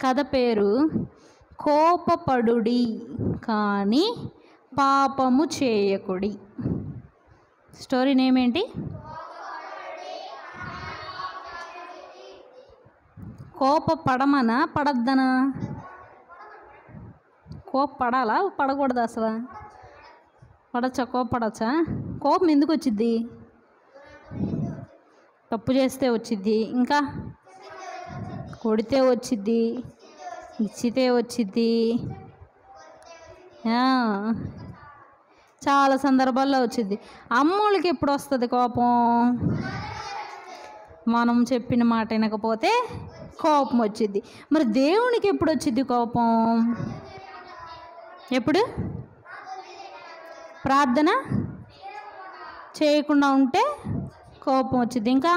కథ పేరు కోపపడుడి కానీ పాపము చేయకుడి. స్టోరీ నేమ్ ఏంటి? కోపపడమనా పడద్దనా? కోపపడాలా పడకూడదు? అసలు పడచ్చా? కోపపడచ్చా? కోపం ఎందుకు వచ్చిద్ది? తప్పు చేస్తే వచ్చిద్ది, ఇంకా కొడితే వచ్చిద్ది, ఇచ్చితే వచ్చిద్ది, చాలా సందర్భాల్లో వచ్చింది. అమ్మోళ్ళకి ఎప్పుడు వస్తుంది కోపం? మనం చెప్పిన మాట వినకపోతే కోపం వచ్చిద్ది. మరి దేవునికి ఎప్పుడు వచ్చిద్ది కోపం? ఎప్పుడు? ప్రార్థన చేయకుండా ఉంటే కోపం వచ్చింది. ఇంకా